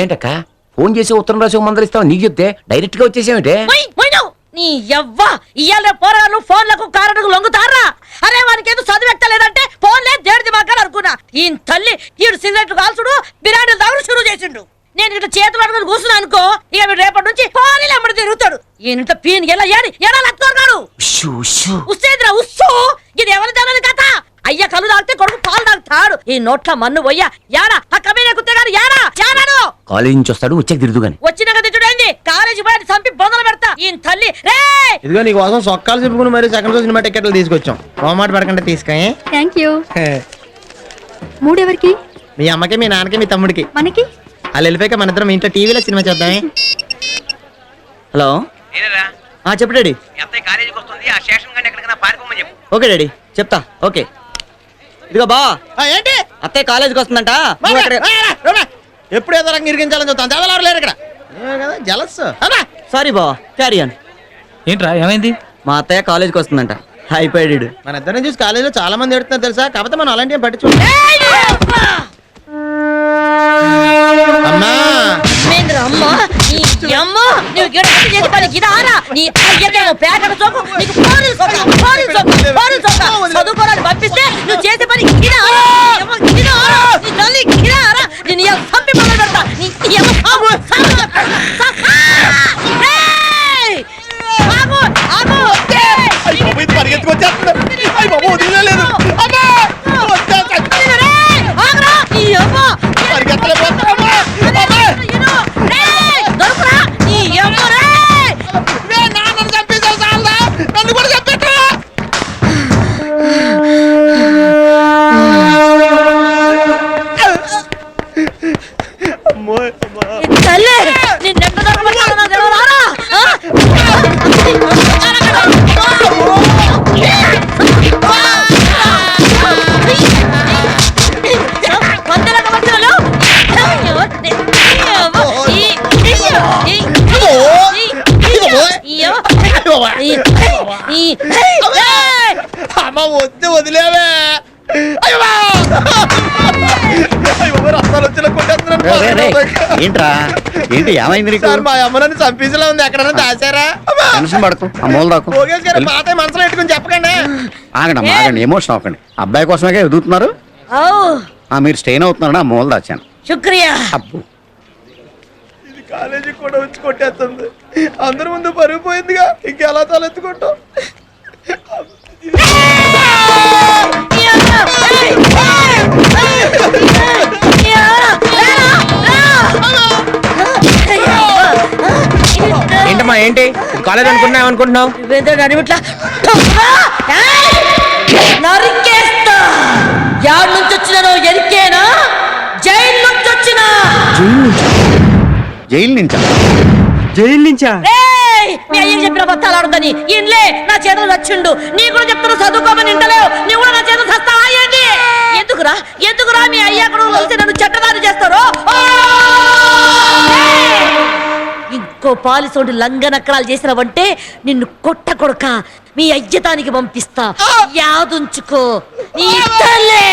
ఏంటక్క ఫోన్ చేసి ఉత్తరం రాసి మందరిస్తావు నీకు చెప్తే డైరెక్ట్ గా వచ్చేసేమిటే నీ యవ్వ ఇయ్యాల పోరాను ఫోన్లకు కారణకు లొంగుతారా? అరే వానికి ఏదో చదివెక్కలేదంటే ఫోన్లే దేడిది మాకాలు అనుకున్నా. ఈ తల్లి ఈడు సిగరెట్లు కాల్చుడు బిర్యానీలు తాగుడు షురూ చేసిండు. నేను ఇట్లా చేతులు అడుగుని కూర్చున్నా అనుకో, ఇక వీడు రేపటి నుంచి ఫోన్లు అమ్మడి తిరుగుతాడు. ఈయన పీన్ ఎలా ఏడి ఎలా లత్తున్నాడు ఉస్సేదిరా ఉస్సు. ఇది ఎవరి జనని కథ? అయ్య కళ్ళు తాగితే కొడుకు పాలు తాగుతాడు. ఈ నోట్ల మన్ను పోయ్యా యాడా ఆ కమీనే కుత్తగారు యాడా యాడాడు. కాలేజ్ నుంచి వస్తాడు వచ్చాక తిరుగుగాని వచ్చినాక తిట్టుడైంది. కాలేజీ బయట చంపి బొందలు పెడతా. ఈ తల్లి రే ఇదిగో నీ కోసం సొక్కాలు చెప్పుకుని మరి సెకండ్ షో సినిమా టికెట్లు తీసుకొచ్చాం. మాట పడకంటే తీసుకో. Thank you. మూడెవరికి? మీ అమ్మకి మీ నాన్నకి మీ తమ్ముడికి. మనకి వాళ్ళు వెళ్ళిపోయాక మన ఇద్దరం మీ ఇంట్లో టీవీలో సినిమా చూద్దామే. హలో చెప్పు డాడీ. ఓకే డాడీ చెప్తా. ఓకే ఇదిగో బా ఏంటి అత్తయ్య కాలేజీకి వస్తుందంట. ఎప్పుడు ఏదో రకంగా ఇరిగించాలని చూస్తాను. చదవలేరు లేరు ఇక్కడ కదా జలస్. సారీ బా క్యారీ ఆన్. ఏంట్రా ఏమైంది? మా అత్తయ్య కాలేజీకి వస్తుందంట. అయిపోయాడు. మన ఇద్దరిని చూసి కాలేజీలో చాలా మంది ఎడుతున్నారు తెలుసా. కాకపోతే మనం అలాంటి పట్టించు. అమ్మా చదువుకోవాలని పంపిస్తే నువ్వు చేసే పని చంపి మొదలు పెడతా. వదిలేవే ఏంట్రా ఏంటి ఏమైంది? మా అమ్మని చంపించలే ఉంది. ఎక్కడన్నా దాచారా? టెన్షన్ పడకు ఆ మూల దాకు. పాత మనసులో పెట్టుకుని చెప్పకండి. ఆగండి ఆగండి ఎమోషన్ అవ్వకండి. అబ్బాయి కోసమే ఎదుగుతున్నారు. మీరు స్టెయిన్ అవుతున్నారని ఆ మూల దాచాను. శుక్రియా. అబ్బు ఇది కాలేజీ కూడా వచ్చి కొట్టేస్తుంది. అందరి ముందు పరుగు పోయిందిగా ఇంకెలా తలెత్తుకుంటాం. ఏంటమ్మా ఏంటి కాలేజ్ అనుకుంటున్నావు? నరికేస్తా. యాడ్ నుంచి వచ్చినానో ఎరికేనా? జైలు నుంచి వచ్చినా. జైలు నుంచా? మీ అయ్యకి చెప్పిన బత్తాలు ఆడుందని ఇన్లే నా చేతులు వచ్చిండు. నీ కూడా చెప్తున్నా చదువుకోమని ఇంటలేవు. నీ కూడా నా చేతులు చస్తావా ఏంటి? ఎందుకురా మీ అయ్య కూడా కలిసి నన్ను చెట్టదారి చేస్తారు. ఇంకో పాలిసోడి లంగనక్కడాలు చేసినవంటే నిన్ను కొట్ట కొడక మీ అయ్యతానికి పంపిస్తా. యాదుంచుకో. నీ తల్లే